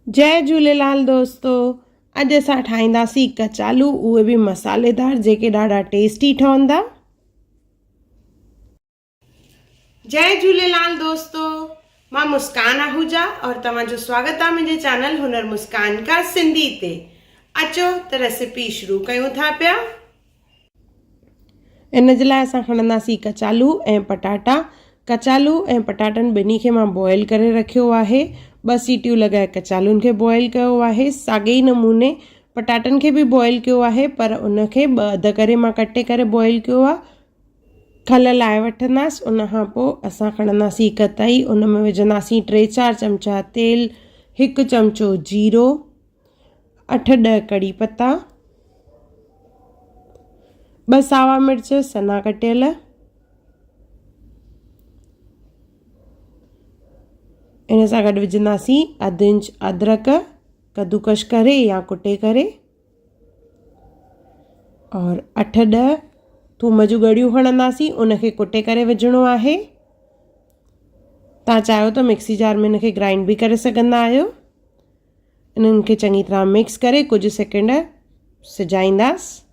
जय झूलेलाल दोस्तों। अज असां ठाहींदासीं कचालू, उहे भी मसालेदार जेके ॾाढा टेस्टी ठहंदा। जय झूलेलाल दोस्तों, मां मुस्कान आहूजा और तव्हांजो स्वागत आहे मुंहिंजे चैनल हुनर मुस्कान का सिंधी ते। अचो त रेसिपी शुरू कयूं था पिया। इन जे लाइ असां खणंदासीं कचालू ऐं पटाटा। कचालू ऐं पटाटनि ॿिन्ही खे मां बॉइल करे रखियो आहे। 2 सीटियूं लॻाए कचालुनि खे बॉइल कयो आहे। साॻे ई नमूने पटाटनि खे बि बॉइल कयो आहे, पर उनखे 2 अध करे मां कटे करे बॉइल कयो आहे। खल लाहे वठंदासीं। उन खां पोइ असां खणंदासीं हिकु तई, उन में विझंदासीं 3-4 चमचा तेल, 1 चमचो जीरो, 8-10 कड़ी पत्ता, 2 सावा मिर्च सना कटियल, इन सां गॾु विझंदासीं 1/2 इंच अदरक कद्दूकश करे या कुटे करे, और 8-10 थूम जूं ॻड़ियूं खणंदासीं, उनखे कुटे करे विझणो आहे। तव्हां चाहियो त मिक्सी जार में इनखे ग्राइंड भी करे सघंदा आहियो। इन्हनि खे चङी तरह मिक्स करे कुछ सेकंड सिजाईंदासीं।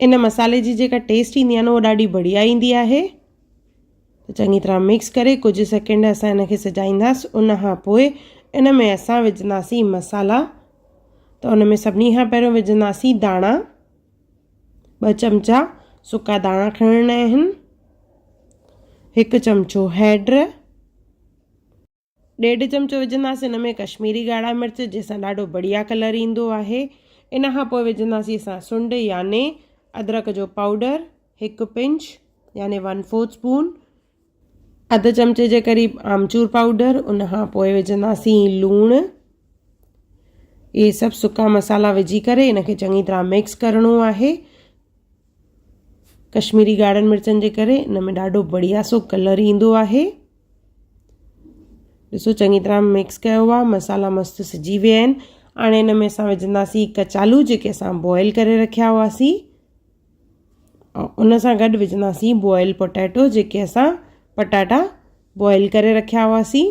इन मसाले जी जेका टेस्ट ईंदी आहे न, उहा ॾाढी बढ़िया ईंदी आहे। तो चङी तरह मिक्स करे कुछ सेकंड असां इनखे सिजाईंदासीं। उन खां पोइ इन में असां विझंदासीं मसाला। तो उन में सभिनी खां पहिरियों विझंदासीं दाणा। 2 चमचा सुका दाणा खणणा आहिनि, 1 चमचो हैड, 1.5 चमचो विझंदासीं इन में कश्मीरी ॻाढ़ा मिर्च, जंहिंसां ॾाढो बढ़िया कलर ईंदो आहे। इन खां पोइ विझंदासीं असां सुंड याने अदरक जो पाउडर, 1 पिंच याने 1/4 स्पून, 1/2 चमचे जे क़रीब आमचूर पाउडर। उन खां पोइ विझंदासीं लूणु। ये सभु सुका मसाला विझी करे इनखे चङी तरह मिक्स करणो आहे। कश्मीरी ॻाढ़नि मिर्चनि जे करे इन में ॾाढो बढ़िया सो कलर ईंदो आहे। ॾिसो चङी तरह मिक्स कयो आहे, मसाला मस्तु सिजी विया आहिनि। हाणे इन में असां विझंदासीं कचालू जेके असां बॉइल करे रखिया हुआसीं, और उन सां गॾु विझंदासीं बॉइल पोटैटो जेके असां पटाटा बॉइल करे रखिया हुआसीं।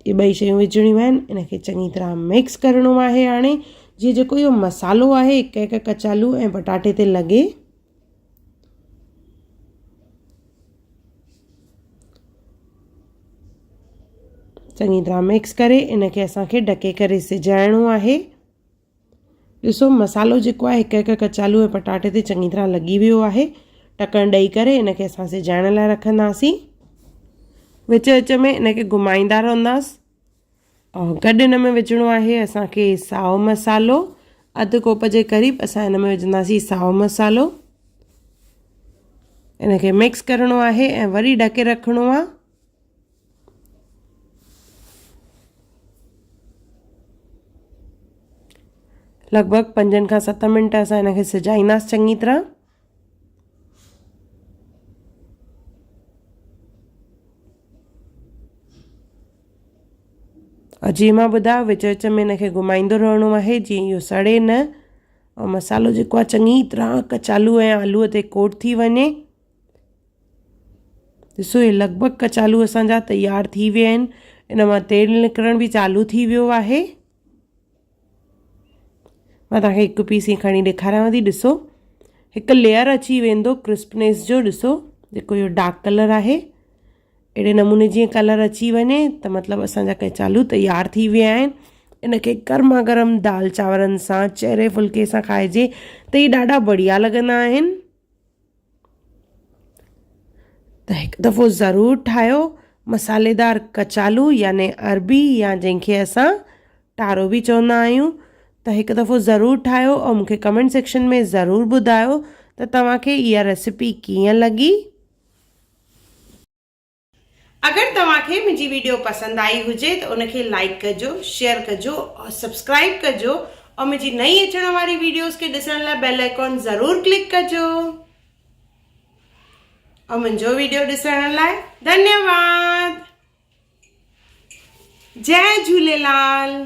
ये 2 शयूं विझणियूं आहिनि। इनखे चङी तरह मिक्स करणो आहे हाणे, जीअं जेको इहो मसालो आहे हिकु कचालू ऐं पटाटे ते लॻे। चङी तरह मिक्स करे इनखे असांखे ढके करे सिजाइणो आहे। ॾिसो मसालो जेको आहे हिकु कचालू ऐं पटाटे ते चङी तरह लॻी वियो आहे। ढकणु ॾेई करे इनखे असां सिजाइण लाइ रखंदासीं। विच विच में इनखे घुमाईंदा रहंदासीं। और गॾु इन में विझणो आहे असांखे साओ मसालो, 1/2 कोप जे क़रीब असां इन में विझंदासीं साओ मसालो। इनखे मिक्स करणो आहे ऐं वरी ढके रखणो आहे। लॻभॻि 5 खां 7 मिंट असां इनखे सिजाईंदासीं चङी तरह। और जीअं मां ॿुधायो विच विच में इनखे घुमाईंदो रहणो आहे जीअं इहो सड़े न, और मसालो जेको आहे चङी तरह कचालू ऐं आलूअ ते कोट थी वञे। ॾिसो हे लॻभॻि कचालू असांजा तयार थी विया आहिनि। इन मां तेल निकिरण बि चालू थी वियो आहे। मां तव्हांखे हिकु पीस हीअं खणी ॾेखारियांव थी। ॾिसो हिकु लेयर अची वेंदो क्रिस्पनेस जो। ॾिसो जेको इहो डार्क कलर आहे, अहिड़े नमूने जीअं कलर अची वञे त मतिलबु असांजा कचालू तयार थी विया आहिनि। इनखे गर्मा गर्म दाल चांवरनि सां, चहिरे फुल्के सां खाइजे त इहे ॾाढा बढ़िया लॻंदा आहिनि। त हिकु दफ़ो ज़रूरु ठाहियो। मसालेदार कचालू याने अरबी, या जंहिंखे असां टारो बि चवंदा आहियूं। त हिकु दफ़ो ज़रूरु ठाहियो और मूंखे कमेंट सेक्शन में ज़रूरु ॿुधायो त तव्हांखे इहा रेसिपी कीअं लॻी। अगरि तव्हांखे मुंहिंजी वीडियो पसंदि आई हुजे त उनखे लाइक कजो, शेयर कजो और सब्सक्राइब कजो, और मुंहिंजी नई अचण वारी वीडियोस खे ॾिसण लाइ बेल आइकॉन ज़रूरु क्लिक कजो। और मुंहिंजो वीडियो ॾिसण लाइ धन्यवाद। जय झूलेलाल।